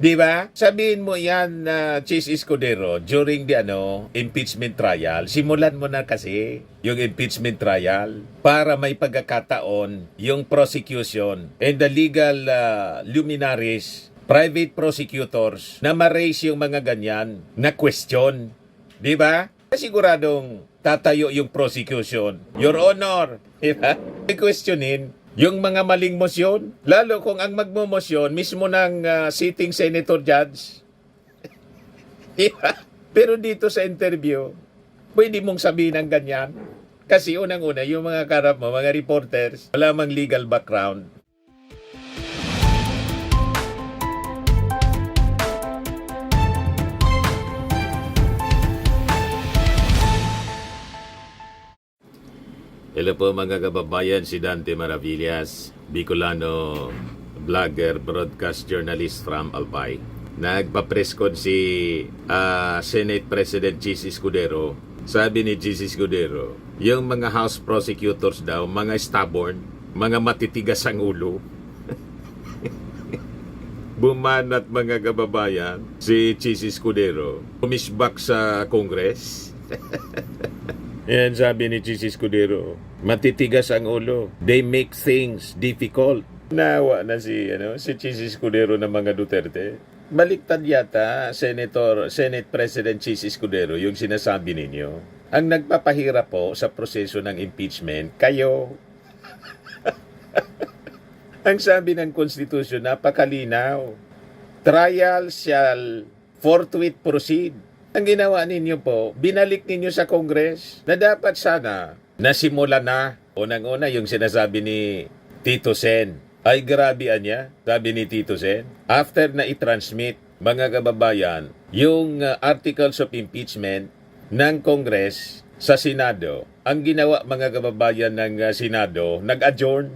Di ba? Sabihin mo yan na Chis Escudero during the impeachment trial. Simulan mo na kasi yung impeachment trial para may pagkakataon yung prosecution and the legal luminaries, private prosecutors na ma-raise yung mga ganyan na question. Di ba? Siguradong tatayo yung prosecution. Your Honor, di ba? I-questionin yung mga maling motion, lalo kung ang magmomosyon mismo ng sitting senator judge. Pero dito sa interview, pwede mong sabihin ng ganyan. Kasi unang-una, yung mga karap mo, mga reporters, wala mang legal background. Hello po mga kababayan, si Dante Maravillas, Bicolano, vlogger, broadcast journalist from Albay. Nagpa-press con si Senate President Chis Escudero. Sabi ni Chis Escudero, yung mga House prosecutors daw, mga stubborn, mga matitigas ang ulo. Bumanat mga kababayan, si Chis Escudero, pumisbak sa Congress. Yan sabi ni Chis Escudero, matitigas ang ulo. They make things difficult. Nawa na si Chis Escudero ng mga Duterte. Baliktad yata, Senate President Chis Escudero, yung sinasabi ninyo. Ang nagpapahirap po sa proseso ng impeachment, kayo. Ang sabi ng Constitution, napakalinaw. Trial shall forthwith proceed. Ang ginawa ninyo po, binalik ninyo sa Congress na dapat sana nasimula na. Unang-una yung sinasabi ni Tito Sen. Ay grabe niya, sabi ni Tito Sen. After na i-transmit, mga kababayan, yung articles of impeachment ng Congress sa Senado, ang ginawa mga kababayan ng Senado, nag-adjourn.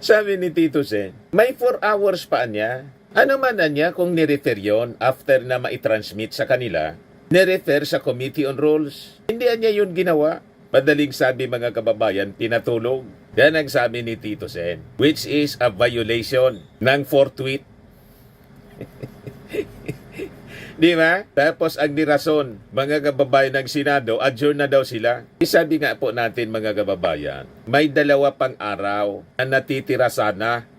Sabi ni Tito Sen, may 4 hours pa niya. Ano man niya kung nirefer yon after na maitransmit sa kanila, nirefer sa Committee on Rules. Hindi niya yun ginawa. Madaling sabi mga kababayan, pinatulog. Yan ang sabi ni Tito Sen, which is a violation ng forthwith. Di ba? Tapos ang nirason, mga kababayan ng Senado, adjourn na daw sila. Isabi nga po natin mga kababayan, may 2 pang araw na natitira sana.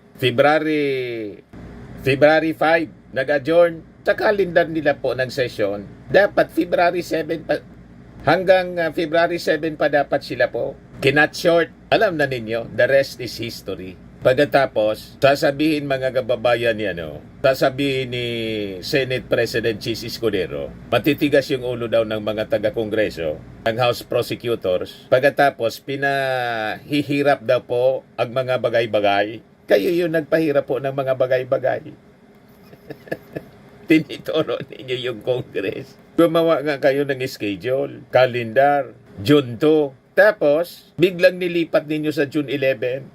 February 5, nag-adjourn. Sa kalendar nila po ng session, dapat February 7 pa, hanggang February 7 pa dapat sila po. Kinat short. Alam na ninyo, the rest is history. Pagkatapos, sasabihin mga kababayan sasabihin ni Senate President Chis Escudero, matitigas yung ulo daw ng mga taga-kongreso, ang House prosecutors. Pagkatapos, pinahihirap daw po ang mga bagay-bagay. Kayo yung nagpahirap po ng mga bagay-bagay. Tinituro ninyo yung Congress. Gumawa nga kayo ng schedule, calendar, June 2. Tapos, biglang nilipat ninyo sa June 11.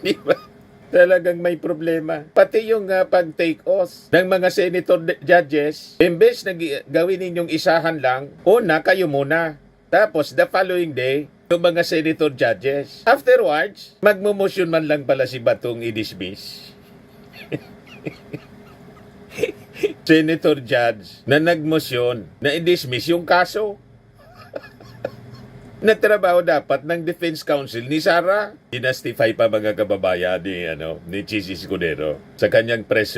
Di ba? Talagang may problema. Pati yung pag-take off ng mga senator judges, imbes na gawin ninyong isahan lang, una kayo muna. Tapos, the following day, yung mga senator judges. Afterwards, magmumosyon man lang pala si Batong i-dismiss. Senator judge na nagmosyon na i-dismiss yung kaso. Na trabaho dapat ng Defense Counsel ni Sara. Dinastify pa mga kababayan ni Chis Escudero sa kanyang press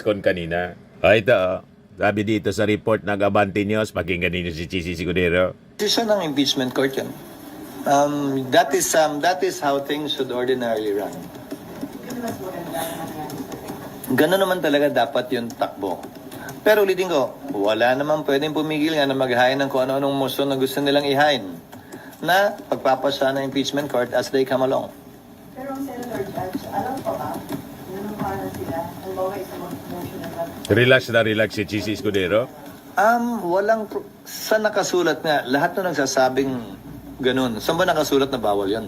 con kanina. Ay ito, sabi dito sa report ng Abante News, pakinggan ninyo si Chis Escudero. Decision ng impeachment court yan. That is how things should ordinarily run. Gano'n naman talaga dapat yung takbo. Pero ulitin ko, wala naman pwedeng pumigil nga na maghain ng kung ano-anong motion na gusto nilang ihain na pagpapasa ng impeachment court as they come along. Pero ang Senator Judge, alam ko ba, nanungkana sila, ang bawa isang motion na Relax si Chis Escudero. Sa nakasulat nga, lahat na nagsasabing ganun. Saan ba nakasulat na bawal yan?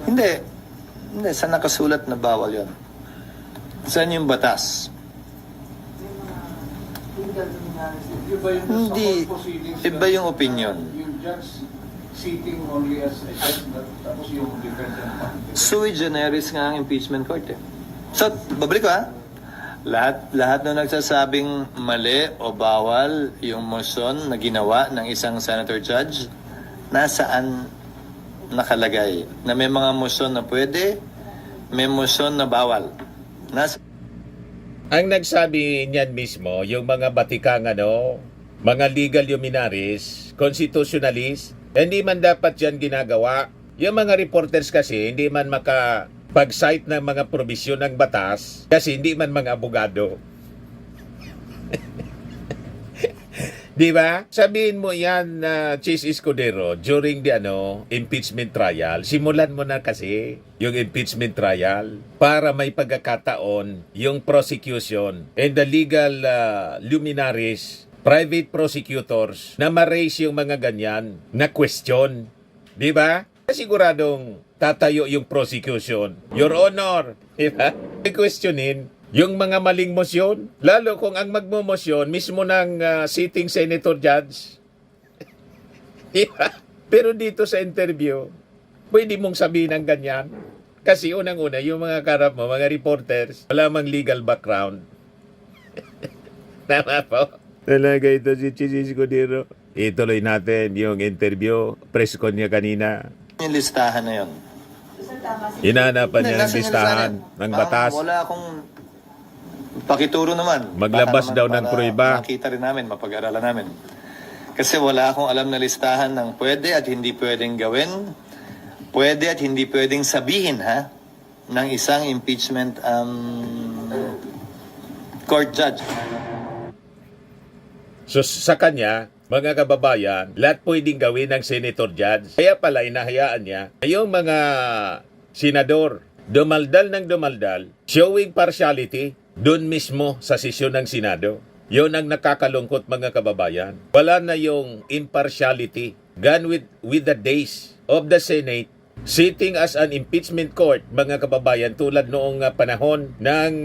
Hindi, sa nakasulat na bawal yan. Saan yung batas? Hindi, iba yung opinion. sitting only as a judge, tapos yung defendant. Sui generis nga ang impeachment court eh. So, babalik ko ha. Lahat nung nagsasabing mali o bawal yung motion na ginawa ng isang senator judge, nasaan nakalagay na may mga motion na pwede, may motion na bawal. Ang nagsabi niyan mismo, yung mga batikang mga legal luminaries, constitutionalists, hindi man dapat yan ginagawa. Yung mga reporters kasi, hindi man makapag-cite ng mga probisyon ng batas kasi hindi man mga abogado. Di ba? Sabihin mo yan na Chis Escudero during the impeachment trial. Simulan mo na kasi yung impeachment trial para may pagkakataon yung prosecution and the legal luminaries, private prosecutors na ma-raise yung mga ganyan na question. Di ba? Siguradong tatayo yung prosecution. Your Honor, di ba? I-questionin yung mga maling motion, lalo kung ang magmomosyon mismo ng sitting senator judge. Diba? Pero dito sa interview, pwede mong sabihin ng ganyan. Kasi unang-una, yung mga karap mo, mga reporters, wala mang legal background. Tama po. Talaga ito si Chis Escudero. Ituloy natin yung interview, press con niya kanina. Yung listahan na yun. So, tama si Hinanapan niya ng Nasaan yung listahan ng batas. Wala akong pakituro naman. Maglabas Baka daw naman ng para pruweba. Makita rin namin, mapag-aralan namin. Kasi wala akong alam na listahan ng pwede at hindi pwedeng gawin, pwede at hindi pwedeng sabihin ng isang impeachment court judge. So sa kanya, mga kababayan, lahat pwedeng gawin ng senator judge. Kaya pala inahayaan niya yung mga senador dumaldal ng dumaldal, showing partiality doon mismo sa sesyon ng Senado. Yun ang nakakalungkot mga kababayan. Wala na yung impartiality. Gone with the days of the Senate sitting as an impeachment court, mga kababayan, tulad noong panahon ng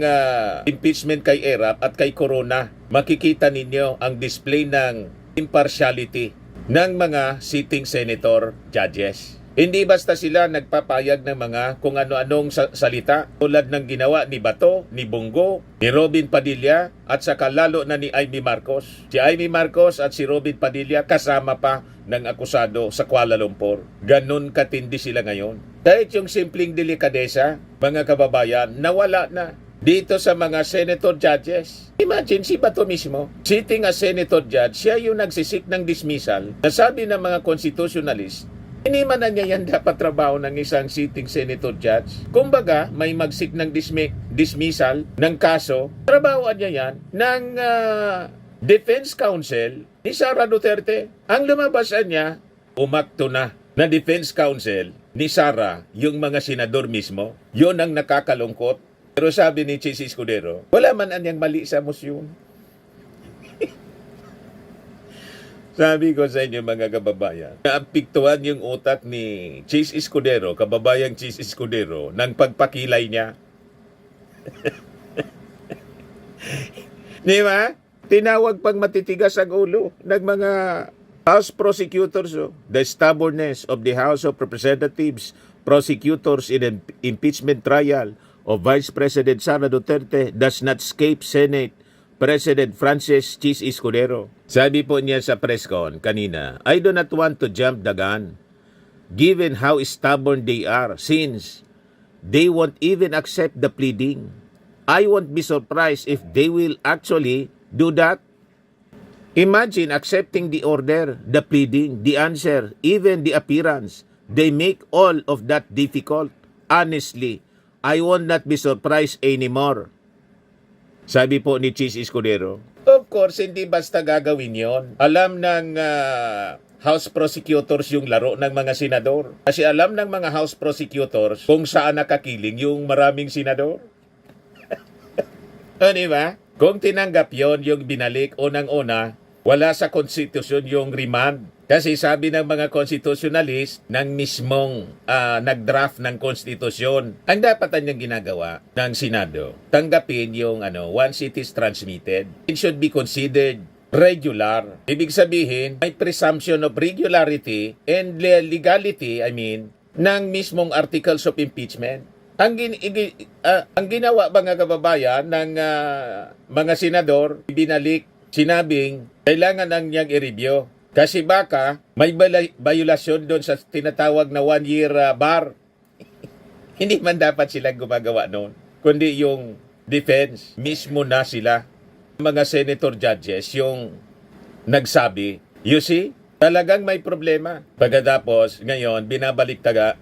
impeachment kay Erap at kay Corona. Makikita ninyo ang display ng impartiality ng mga sitting senator judges. Hindi basta sila nagpapayag ng mga kung ano-anong salita tulad ng ginawa ni Bato, ni Bongo, ni Robin Padilla at saka lalo na ni Amy Marcos. Si Amy Marcos at si Robin Padilla kasama pa ng akusado sa Kuala Lumpur. Ganon katindi sila ngayon. Kahit yung simpleng delikadesa, mga kababayan, nawala na dito sa mga senator judges. Imagine si Bato mismo, sitting as senator judge, siya yung nagsisik ng dismissal. Nasabi ng mga constitutionalist, hindi man na niya yan dapat trabaho ng isang sitting senator judge. Kumbaga, may magsik ng dismissal ng kaso, trabahoan niya yan ng defense counsel ni Sara Duterte. Ang lumabasan niya, umakto na defense counsel ni Sara, yung mga senador mismo. Yun ang nakakalungkot. Pero sabi ni Chis Escudero, wala man anyang mali sa motion. Sabi ko sa inyo mga kababayan, naapiktuhan yung utak ni Chis Escudero, kababayang Chis Escudero, ng pagpakilay niya. Di ba? Tinawag pang matitigas ang ulo ng mga House prosecutors. The stubbornness of the House of Representatives prosecutors in an impeachment trial of Vice President Sara Duterte does not escape Senate President Francis Chis Escudero. Sabi po niya sa press con kanina, I do not want to jump the gun given how stubborn they are since they won't even accept the pleading. I won't be surprised if they will actually do that. Imagine accepting the order, the pleading, the answer, even the appearance. They make all of that difficult. Honestly, I will not be surprised anymore. Sabi po ni Chis Escudero. Of course, hindi basta gagawin yon. Alam ng House prosecutors yung laro ng mga senador. Kasi alam ng mga House prosecutors kung saan nakakiling yung maraming senador. O diba? Kung tinanggap yon yung binalik unang-una, wala sa konstitusyon yung remand. Kasi sabi ng mga constitutionalist ng mismong nag-draft ng konstitusyon, ang dapat niyang ginagawa ng Senado, tanggapin yung once it is transmitted, it should be considered regular. Ibig sabihin, may presumption of regularity and legality, ng mismong articles of impeachment. Ang ginawa mga kababayan ng mga senador, binalik, sinabing kailangan ang niyang i-review. Kasi baka may violasyon doon sa tinatawag na 1-year bar. Hindi man dapat silang gumagawa noon, kundi yung defense mismo na sila. Mga senator judges yung nagsabi, you see, talagang may problema. Pagkatapos, ngayon, binabaliktaran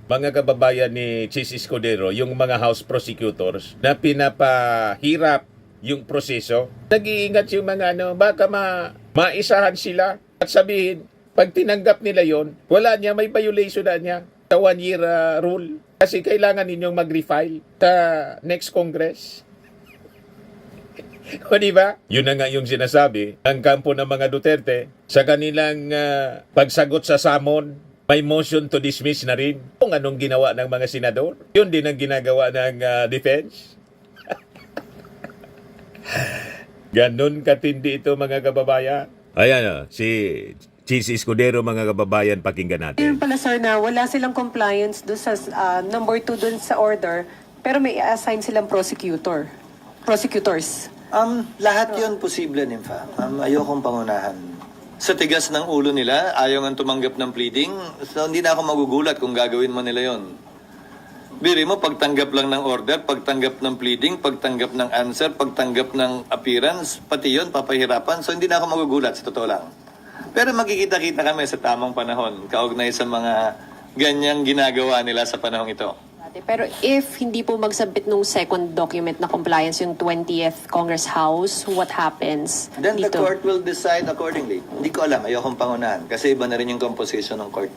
mga kababayan ni Chis Escudero, yung mga House prosecutors na pinapahirap yung proseso. Nag-iingat yung mga baka maisahan sila at sabihin, pag tinanggap nila yon, wala niya, may violation na niya sa 1-year rule. Kasi kailangan ninyong mag-refile sa next Congress. O diba? Yun na nga yung sinasabi ng kampo ng mga Duterte sa kanilang pagsagot sa summon. May motion to dismiss na rin. Kung anong ginawa ng mga senador, yun din ang ginagawa ng defense. Ganun katindi ito mga kababayan. Ayan si Chis Escudero mga kababayan, pakinggan natin. Yun pala sir na wala silang compliance doon sa number 2 doon sa order, pero may assign silang prosecutors. Lahat yun posible, Nympha. Ayokong pangunahan. Sa tigas ng ulo nila, ayaw nga tumanggap ng pleading, so hindi na ako magugulat kung gagawin mo nila yon. Biri mo, pagtanggap lang ng order, pagtanggap ng pleading, pagtanggap ng answer, pagtanggap ng appearance, pati yun, papahirapan. So hindi na ako magugulat, sa totoo lang. Pero magkikita-kita kami sa tamang panahon, kaugnay sa mga ganyang ginagawa nila sa panahong ito. Pero if hindi po magsabit nung second document na compliance yung 20th Congress House, what happens Then the dito? court will decide accordingly. Hindi ko alam, ayokong pangunahan, kasi iba na rin yung composition ng court.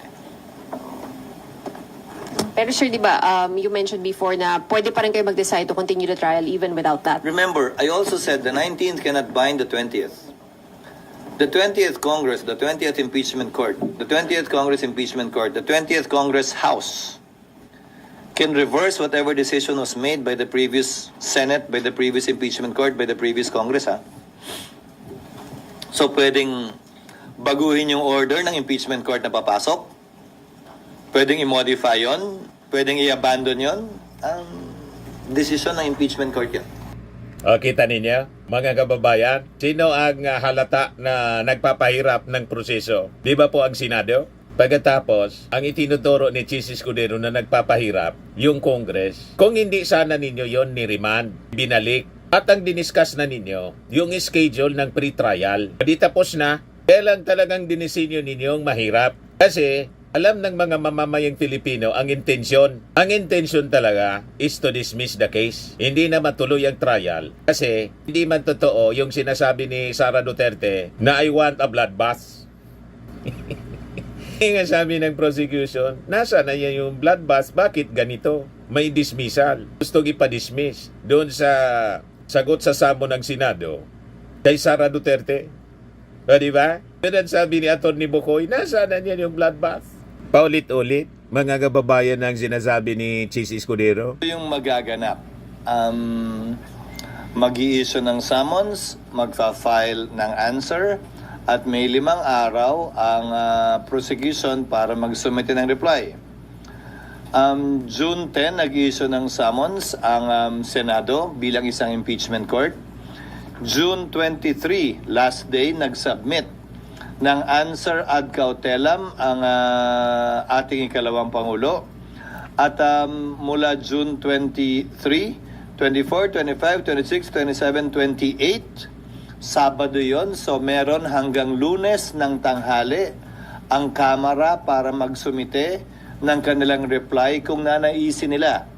Pero sir, di ba, you mentioned before na pwede pa rin kayo mag-decide to continue the trial even without that. Remember, I also said the 19th cannot bind the 20th. The 20th Congress, the 20th Impeachment Court, the 20th Congress Impeachment Court, the 20th Congress House can reverse whatever decision was made by the previous Senate, by the previous Impeachment Court, by the previous Congress. So pwedeng baguhin yung order ng Impeachment Court na papasok, pwedeng i-modify yon, pwedeng i-abandon yon. Ang decision ng Impeachment Court yun. O, kita ninyo, mga kababayan, sino ang halata na nagpapahirap ng proseso? Di ba po ang Senado? Pagkatapos, ang itinuturo ni Chis Escudero na nagpapahirap, yung Congress. Kung hindi sana ninyo yon ni-remand, binalik, at ang diniscuss na ninyo, yung schedule ng pre-trial. Di tapos na, kailan talagang dinisinyo ninyong mahirap? Kasi, alam ng mga mamamayang Pilipino ang intensyon. Ang intensyon talaga is to dismiss the case. Hindi na matuloy ang trial. Kasi hindi man totoo yung sinasabi ni Sara Duterte na I want a bloodbath. Yung sabi ng prosecution, nasa na yan yung bloodbath? Bakit ganito? May dismissal. Gustong ipa-dismiss doon sa sagot sa summon ng Senado kay Sara Duterte. O diba? Pero sabi ni Atty. Bukoy, nasa na yan yung bloodbath? Paulit-ulit, mga kababayan ang sinasabi ni Chis Escudero. Ito yung magaganap. Mag-i-issue ng summons, magfa-file ng answer, at may 5 araw ang prosecution para mag-submit ng reply. June 10, nag-i-issue ng summons ang Senado bilang isang impeachment court. June 23, last day, nag-submit ng answer ad cautelam ang ating ikalawang Pangulo. At mula June 23, 24, 25, 26, 27, 28, Sabado yon. So meron hanggang Lunes ng tanghali ang Kamara para magsumite ng kanilang reply kung nanaisin nila.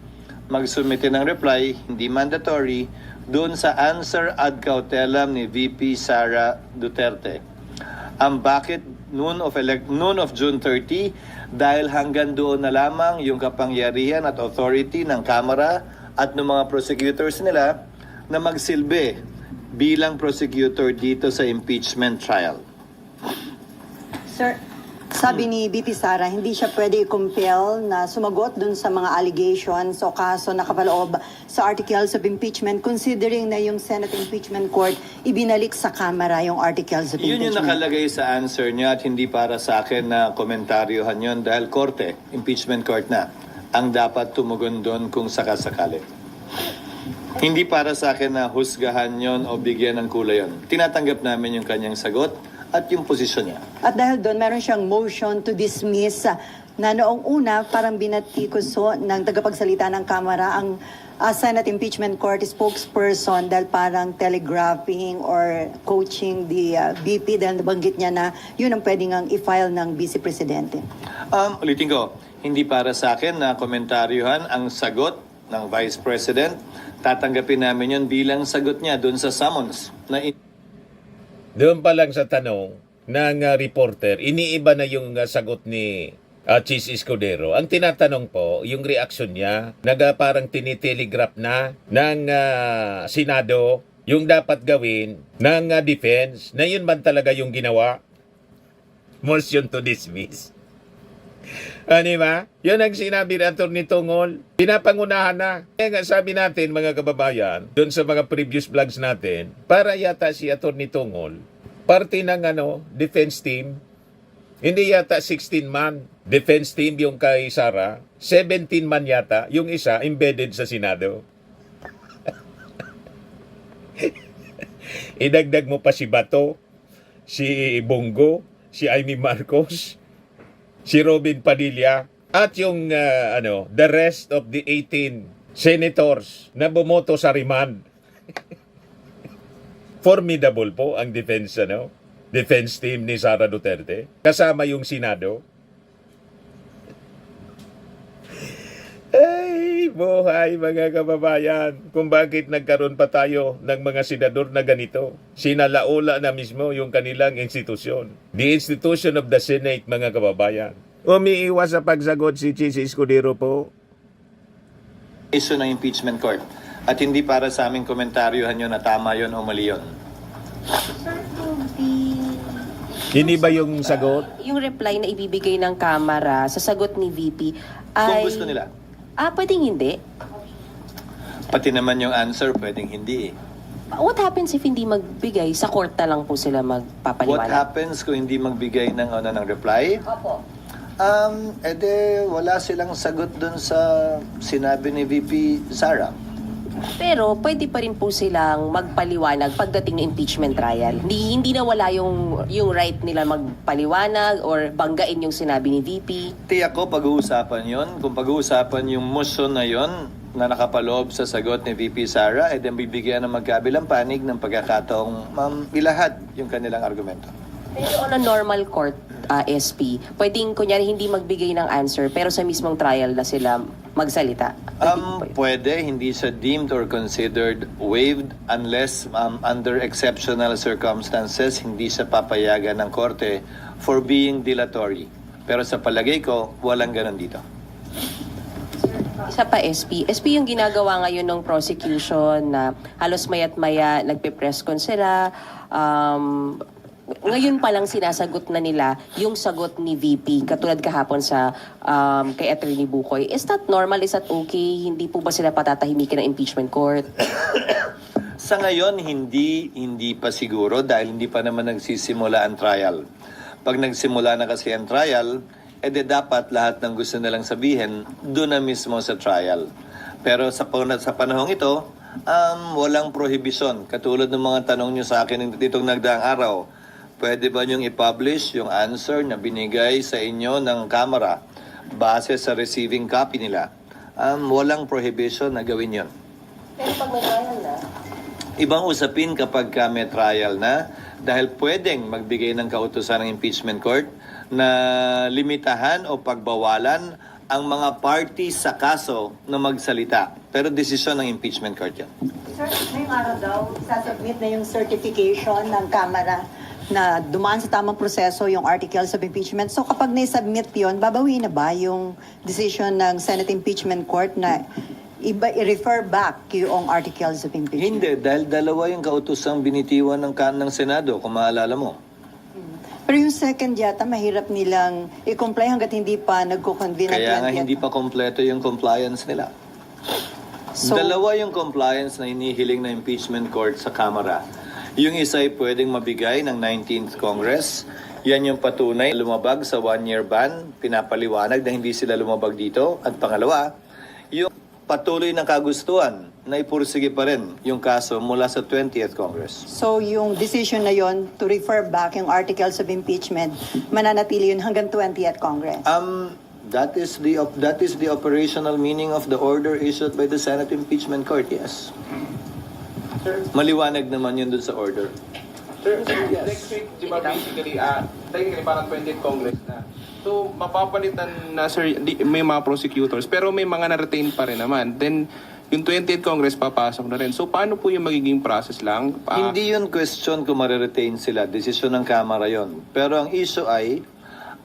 Magsumite ng reply, hindi mandatory, doon sa answer ad cautelam ni VP Sara Duterte. Ang bakit noon of June 30 dahil hanggang doon na lamang yung kapangyarihan at authority ng Kamara at ng mga prosecutors nila na magsilbi bilang prosecutor dito sa impeachment trial. Sir, Sabi ni BP Sara, hindi siya pwede i-compel na sumagot dun sa mga allegations o kaso na kapaloob sa articles of impeachment considering na yung Senate Impeachment Court ibinalik sa Kamara yung articles of Yun yung impeachment. nakalagay sa answer niya at hindi para sa akin na komentaryohan yun dahil korte, impeachment court na, ang dapat tumugon doon kung sakasakali. Hindi para sa akin na husgahan yon o bigyan ng kulay yon. Tinatanggap namin yung kanyang sagot at yung posisyon niya. At dahil doon, meron siyang motion to dismiss na noong una parang binatikuso ng tagapagsalita ng Kamara ang Senate Impeachment Court spokesperson dahil parang telegraphing or coaching the VP dahil nabanggit niya na yun ang pwedeng ang i-file ng Vice Presidente. Ulitin ko, hindi para sa akin na komentaryohan ang sagot ng Vice President. Tatanggapin namin yun bilang sagot niya doon sa summons na Doon pa lang sa tanong ng reporter, iniiba na yung sagot ni Chis Escudero. Ang tinatanong po, yung reaksyon niya, parang tinitelegraph na ng Senado yung dapat gawin ng defense, na yun man talaga yung ginawa. Motion to dismiss. Ano ba? Yun ang sinabi ni Atty. Tungol. Pinapangunahan na. Kaya nga sabi natin mga kababayan, doon sa mga previous vlogs natin, para yata si Atty. Tungol, parte ng defense team, hindi yata 16-man defense team yung kay Sara, 17 man yata, yung isa embedded sa Senado. Idagdag mo pa si Bato, si Bongo, si Amy Marcos, si Robin Padilla, at yung the rest of the 18 senators na bumoto sa remand. Formidable po ang defense team ni Sara Duterte, kasama yung Senado. Ay, buhay mga kababayan, kung bakit nagkaroon pa tayo ng mga senador na ganito. Sinalaula na mismo yung kanilang institusyon. The institution of the Senate, mga kababayan. Umiiwas sa pagsagot si Chis Escudero po. issue ng impeachment court. At hindi para sa aming komentaryohan yun na tama yun o mali yun. Hindi ba yung sagot? Yung reply na ibibigay ng Kamara sa sagot ni VP ay... Kung gusto nila. Pwedeng hindi. Pati naman yung answer, pwedeng hindi. What happens if hindi magbigay? Sa court na lang po sila What magpapaliwanag. happens kung hindi magbigay ng reply? Opo. Wala silang sagot dun sa sinabi ni VP Sara. Pero pwede pa rin po silang magpaliwanag pagdating ng impeachment trial. Hindi na wala yung right nila magpaliwanag or banggain yung sinabi ni VP. Tiyak ko pag-uusapan yon. Kung pag-uusapan yung motion na yon na nakapaloob sa sagot ni VP Sara, then bibigyan ng magkabilang panig ng pagkakataong ilahad yung kanilang argumento. Pero on a normal court, SP, pwedeng kunyari hindi magbigay ng answer pero sa mismong trial na sila magsalita. Pwede, hindi siya deemed or considered waived unless under exceptional circumstances hindi siya papayagan ng korte for being dilatory. Pero sa palagay ko, walang ganun dito. Isa pa, SP. SP yung ginagawa ngayon ng prosecution na halos maya't maya nagpe-press con sila. Ngayon pa lang sinasagot na nila yung sagot ni VP katulad kahapon sa kay Attorney Bukoy. Is that normal? Is that okay? Hindi po ba sila patatahimikin ng impeachment court? Sa ngayon, hindi pa siguro dahil hindi pa naman nagsisimula ang trial. Pag nagsimula na kasi ang trial, dapat lahat ng gusto nilang sabihin doon na mismo sa trial. Pero sa panahong ito, walang prohibisyon. Katulad ng mga tanong nyo sa akin ditong nagdaang araw, pwede ba niyong i-publish yung answer na binigay sa inyo ng Kamara base sa receiving copy nila? Walang prohibition na gawin yon. Pero pag may trial na? Ibang usapin kapag may trial na dahil pwedeng magbigay ng kautusan ng impeachment court na limitahan o pagbawalan ang mga parties sa kaso na magsalita. Pero desisyon ng impeachment court yan. Sir, ngayong araw daw, sasubmit na yung certification ng Kamara na dumaan sa tamang proseso yung articles of impeachment. So kapag na-submit yun, babawiin na ba yung decision ng Senate Impeachment Court na i-refer back yung articles of impeachment? Hindi, dahil dalawa yung kautusang binitiwan ng Senado, kung maalala mo. Pero yung second yata, mahirap nilang i-comply hanggat hindi pa nagko-convene ang Kaya nga 20th. hindi pa kompleto yung compliance nila. So, Dalawa yung compliance na hinihiling na impeachment court sa Kamara. Yung isa ay pwedeng mabigay ng 19th Congress. Yan yung patunay lumabag sa one-year ban, pinapaliwanag na hindi sila lumabag dito. At pangalawa, yung patuloy na kagustuhan na ipursige pa rin yung kaso mula sa 20th Congress. so yung decision na yon to refer back yung articles of impeachment, mananatili yun hanggang 20th Congress. That is the operational meaning of the order issued by the Senate Impeachment Court, yes. Maliwanag naman yun dun sa order. Sir, next week, di ba basically, technically parang 20th Congress na. So, mapapalitan na, sir, may mga prosecutors, pero may mga na-retain pa rin naman. Then, yung 20th Congress papasok na rin. So, paano po yung magiging process lang? Hindi yun question kung mariretain sila. Desisyon ng Kamara yon. Pero ang issue ay,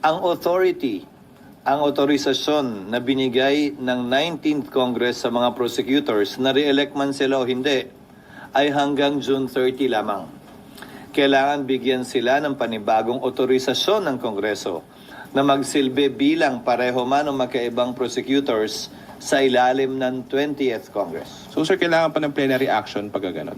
ang authority, ang otorisasyon na binigay ng 19th Congress sa mga prosecutors, na re-elect man sila o hindi, ay hanggang June 30 lamang. Kailangan bigyan sila ng panibagong otorisasyon ng Kongreso na magsilbi bilang pareho man o magkaibang prosecutors sa ilalim ng 20th Congress. So, sir, kailangan pa ng plenary action pag ganon.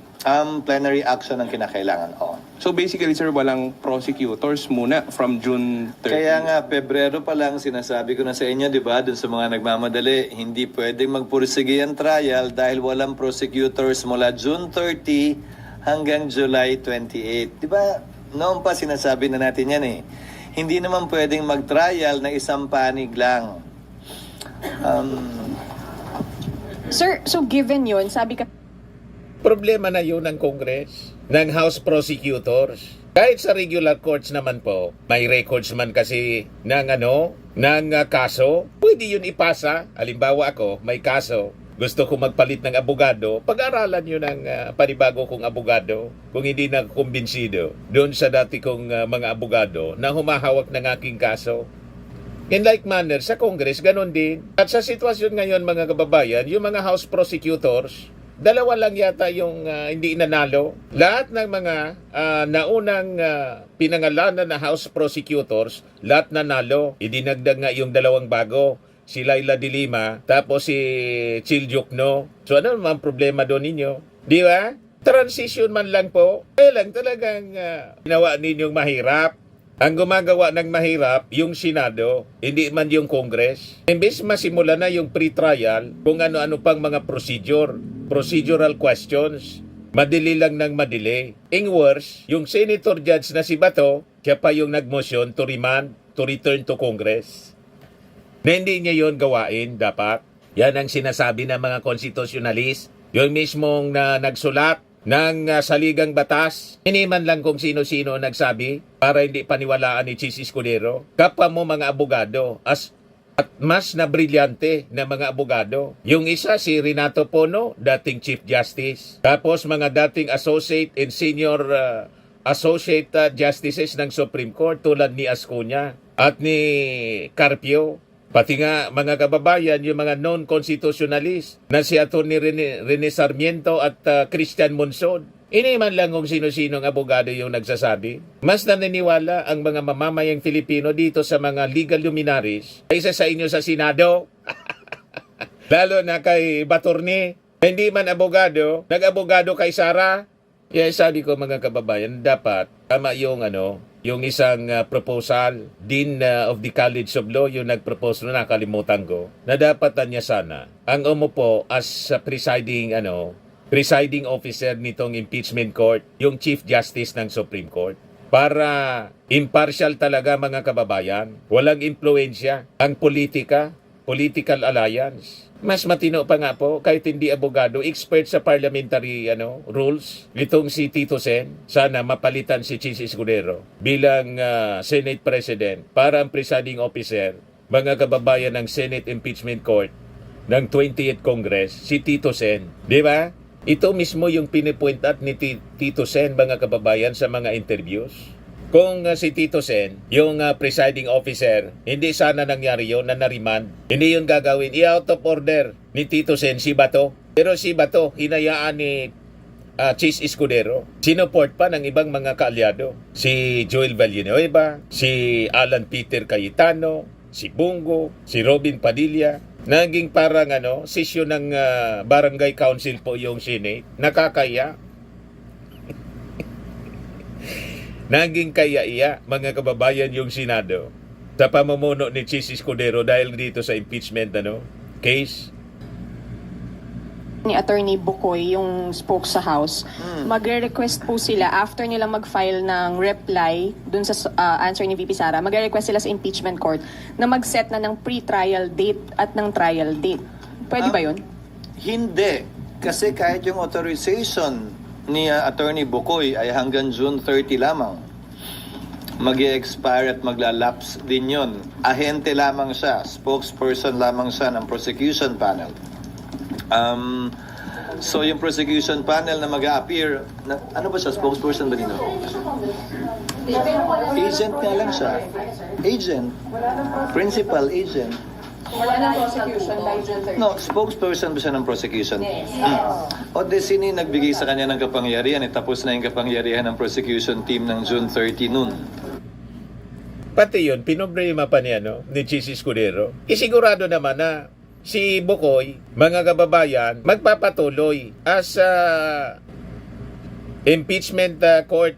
Plenary action ang kinakailangan. Oo. So, basically, sir, walang prosecutors muna from June 30. Kaya nga, Pebrero pa lang sinasabi ko na sa inyo, di ba, dun sa mga nagmamadali, hindi pwedeng magpursige ang trial dahil walang prosecutors mula June 30 hanggang July 28. Di ba, noon pa sinasabi na natin yan eh. Hindi naman pwedeng mag-trial na isang panig lang. Sir, so given yun, sabi ka Problema na yun ng Congress, ng House Prosecutors. Kahit sa regular courts naman po, may records man kasi ng kaso, pwede yun ipasa. Halimbawa ako, may kaso, gusto ko magpalit ng abogado, pag-aralan yun ng panibago kong abogado kung hindi na kumbinsido doon sa dati kong mga abogado na humahawak ng aking kaso. In like manner, sa Congress, ganun din. At sa sitwasyon ngayon, mga kababayan, yung mga House Prosecutors, dalawa lang yata yung hindi nanalo. Lahat ng mga naunang pinangalanan na House Prosecutors, lahat nanalo. Idinagdag nga yung dalawang bago. Si Laila de Lima, tapos si Chil Jokno. So ano naman problema doon ninyo? Di ba? Transition man lang po. Kaya lang talagang ginawa ninyong mahirap. Ang gumagawa ng mahirap, yung Senado, hindi man yung Congress. Imbes masimula na yung pre-trial, kung ano-ano pang mga procedural questions, madili lang ng madili. In worse, yung Senator Judge na si Bato, siya pa yung nag-motion to remand, to return to Congress. Na hindi niya yun gawain dapat. Yan ang sinasabi ng mga konstitusyonalist. Yung mismong nagsulat ng saligang batas. Hindi man lang kung sino-sino nagsabi para hindi paniwalaan ni Chis Escudero. Kapwa mo mga abogado at mas na brilyante na mga abogado. Yung isa si Renato Pono, dating Chief Justice. Tapos mga dating associate and senior associate justices ng Supreme Court tulad ni Ascuna at ni Carpio. Pati nga mga kababayan, yung mga non-constitutionalist na si Atty. Rene Sarmiento at Christian Monson. Ini man lang kung sino-sinong abogado yung nagsasabi. Mas naniniwala ang mga mamamayang Filipino dito sa mga legal luminaries kaysa sa inyo sa Senado. Lalo na kay Batorni, hindi man abogado, nag-abogado kay Sara. Kaya sabi ko mga kababayan, dapat tama yung yung isang proposal, Dean of the College of Law, yung nag-propose na nakalimutan ko, na dapat niya sana ang umupo as presiding officer nitong impeachment court, yung Chief Justice ng Supreme Court. Para impartial talaga mga kababayan, walang impluensya ang political alliance. Mas matino pa nga po, kahit hindi abogado, expert sa parliamentary rules, itong si Tito Sen, sana mapalitan si Chis Escudero bilang Senate President para ang presiding officer, mga kababayan ng Senate Impeachment Court ng 20th Congress, si Tito Sen. Di ba? Ito mismo yung pinipoint out ni Tito Sen, mga kababayan, sa mga interviews. Kung si Tito Sen, yung presiding officer, hindi sana nangyari yun na na-remand. Hindi yun gagawin. I-out of order ni Tito Sen si Bato. Pero si Bato, hinayaan Chis Escudero. Sinuport pa ng ibang mga kaalyado. Si Joel Villanueva, si Alan Peter Cayetano, si Bungo, si Robin Padilla. Naging parang sesyon ng barangay council po yung Senate. Nakakaya. Naging kaya-iya, mga kababayan, yung Senado sa pamumuno ni Chis Escudero dahil dito sa impeachment case. Ni Attorney Bukoy, yung spoke sa House, magre-request po sila after nila mag-file ng reply dun sa answer ni VP Sara, magre-request sila sa impeachment court na mag-set na ng pre-trial date at ng trial date. Pwede ba yun? Hindi. Kasi kahit yung authorization ni Attorney Bukoy ay hanggang June 30 lamang. Mag-expire at maglalapse din yun. Ahente lamang siya, spokesperson lamang siya ng prosecution panel. So yung prosecution panel na mag-a-appear, ano ba siya, spokesperson ba nino? Agent nga lang siya. Agent. Principal agent. Wala na prosecution by June 30. No, spokesperson ba siya ng prosecution? O de sino yung nagbigay sa kanya ng kapangyarihan? Tapos na yung kapangyarihan ng prosecution team ng June 30 noon. Pati yun, pinoblema pa niya ni Chis Escudero. Isigurado naman na si Bukoy, mga kababayan, magpapatuloy as impeachment court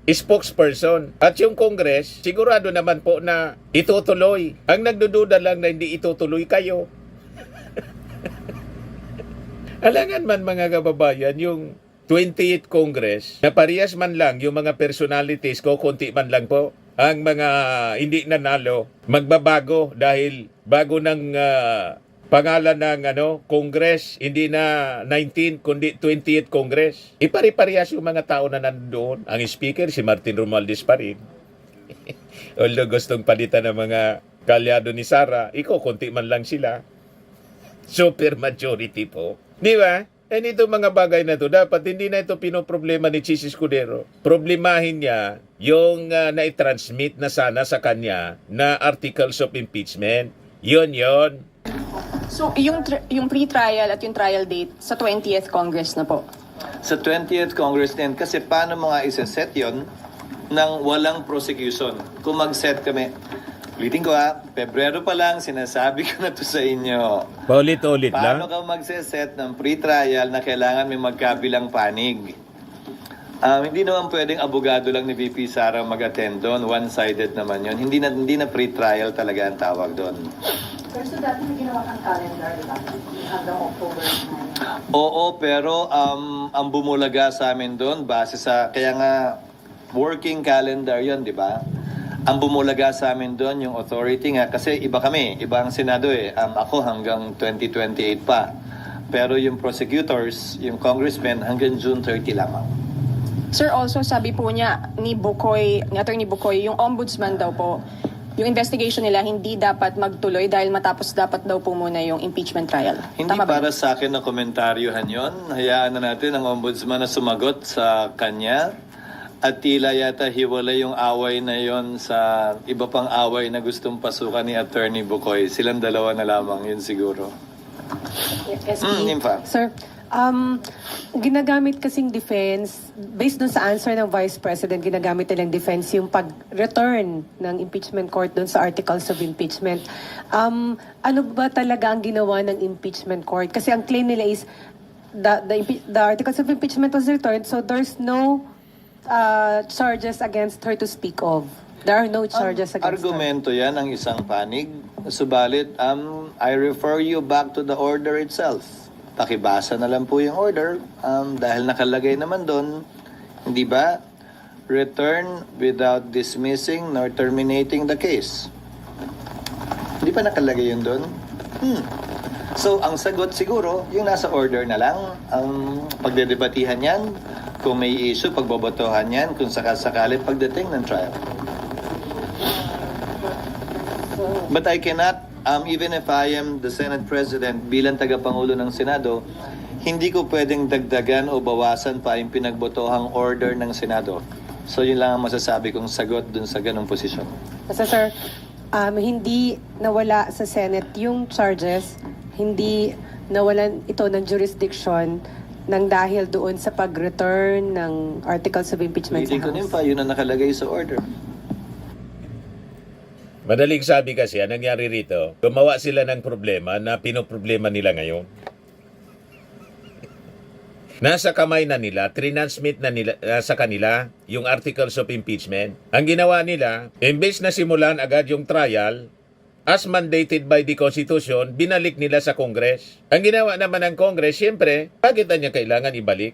spokesperson. At yung Congress, sigurado naman po na itutuloy. Ang nagdududa lang na hindi itutuloy kayo. Alangan man, mga kababayan, yung 28th Congress, na parehas man lang yung mga personalities ko, konti man lang po, ang mga hindi nanalo, magbabago dahil bago ng pangalan ng Congress, hindi na 19 kundi 28th Congress. Ipari-parehas yung mga tao na nandoon. Ang speaker si Martin Romualdez pa rin. Although gustong palitan ng mga kalyado ni Sara, konti man lang sila. Super majority po. Di ba? And ito mga bagay na to, dapat hindi na ito pinoproblema ni Chis Escudero. Problemahin niya yung na-transmit na sana sa kanya na articles of impeachment. Yun. So, yung pre-trial at yung trial date sa 20th Congress na po. Sa 20th Congress din, kasi paano mo nga isa-set yun ng walang prosecution? Kung mag-set kami, ulitin ko Pebrero pa lang, sinasabi ko na to sa inyo. Paulit-ulit Paano lang. ka magse-set ng pre-trial na kailangan may magkabilang panig? Hindi naman pwedeng abogado lang ni VP Sara mag-attend doon. One-sided naman yun. Hindi na pre-trial talaga ang tawag doon. Pero so dati may ginawa kang calendar, di ba? Hanggang October 9. Oo, pero ang bumulaga sa amin doon, base sa, kaya nga, working calendar yon, di ba? Ang bumulaga sa amin doon, yung authority nga, kasi iba kami, iba ang Senado ako hanggang 2028 pa. Pero yung prosecutors, yung congressmen, hanggang June 30 lamang. Sir, also sabi po niya ni Attorney Bukoy, yung ombudsman daw po, yung investigation nila hindi dapat magtuloy dahil matapos dapat daw po muna yung impeachment trial. Hindi Tama ba? para sa akin na komentaryohan yon. Hayaan na natin ang ombudsman na sumagot sa kanya. At tila yata hiwalay yung away na yon sa iba pang away na gustong pasukan ni Attorney Bukoy. Silang dalawa na lamang yun siguro. Nympha. Sir, ginagamit kasing defense, based dun sa answer ng Vice President, ginagamit nilang defense yung pag-return ng impeachment court dun sa articles of impeachment. Ano ba talaga ang ginawa ng impeachment court? Kasi ang claim nila is the articles of impeachment was returned, so there's no charges against her to speak of. There are no charges against her. Argumento yan ang isang panig. Subalit, I refer you back to the order itself. Pakibasa na lang po yung order dahil nakalagay naman doon, hindi ba? Return without dismissing nor terminating the case. Hindi pa nakalagay yun doon? So, ang sagot siguro, yung nasa order na lang, ang pagdedebatihan yan, kung may issue, pagbobotohan yan, kung sakasakali pagdating ng trial. But I cannot, even if I am the Senate President, bilang tagapangulo ng Senado, hindi ko pwedeng dagdagan o bawasan pa yung pinagbotohang order ng Senado. So yun lang ang masasabi kong sagot dun sa ganong posisyon. Basta sir, hindi nawala sa Senate yung charges, hindi nawalan ito ng jurisdiction nang dahil doon sa pag-return ng articles of impeachment Hindi sa ko House. pa, yun ang nakalagay sa order. Madaling sabi kasi, ang nangyari rito, gumawa sila ng problema na pinoproblema nila ngayon. Nasa kamay na nila, trinansmit na nila sa kanila yung articles of impeachment. Ang ginawa nila, imbes na simulan agad yung trial, as mandated by the Constitution, binalik nila sa Congress. Ang ginawa naman ng Congress, siyempre, bakit na niya kailangan ibalik?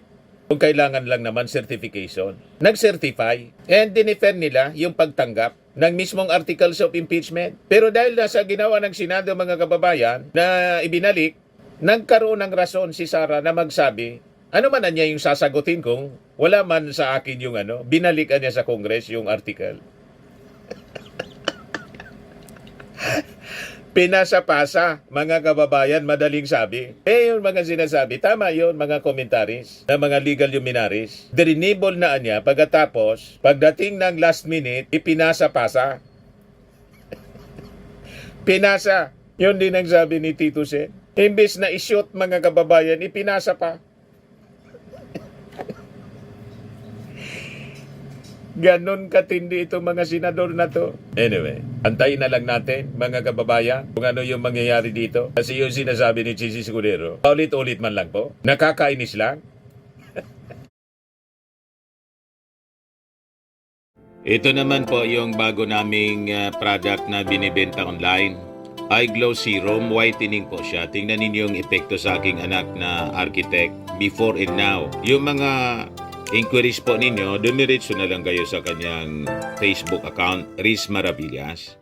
Kung kailangan lang naman certification. Nag-certify and dinefend nila yung pagtanggap ng mismong articles of impeachment. Pero dahil nasa ginawa ng Senado mga kababayan na ibinalik, nagkaroon ng rason si Sara na magsabi, ano man na niya yung sasagutin kung wala man sa akin yung binalikan niya sa Congress yung article. Pinasa-pasa, mga kababayan, madaling sabi. Yung mga sinasabi, tama yun, mga komentaris, na mga legal luminaries. Drinibol na niya pagkatapos, pagdating ng last minute, ipinasa-pasa. Pinasa. Yun din ang sabi ni Tito Sen. Imbis na i-shoot, mga kababayan, ipinasa pa. Ganon katindi itong mga senador na to. Anyway, antayin na lang natin, mga kababayan, kung ano yung mangyayari dito. Kasi yung sinasabi ni Chis Escudero, paulit-ulit man lang po, nakakainis lang. Ito naman po yung bago naming product na binibenta online. iGlow Serum Whitening po siya. Tingnan ninyo yung epekto sa aking anak na architect before and now. Yung mga inquiries po ninyo, dumiretso na lang kayo sa kanyang Facebook account, Riz Maravillas.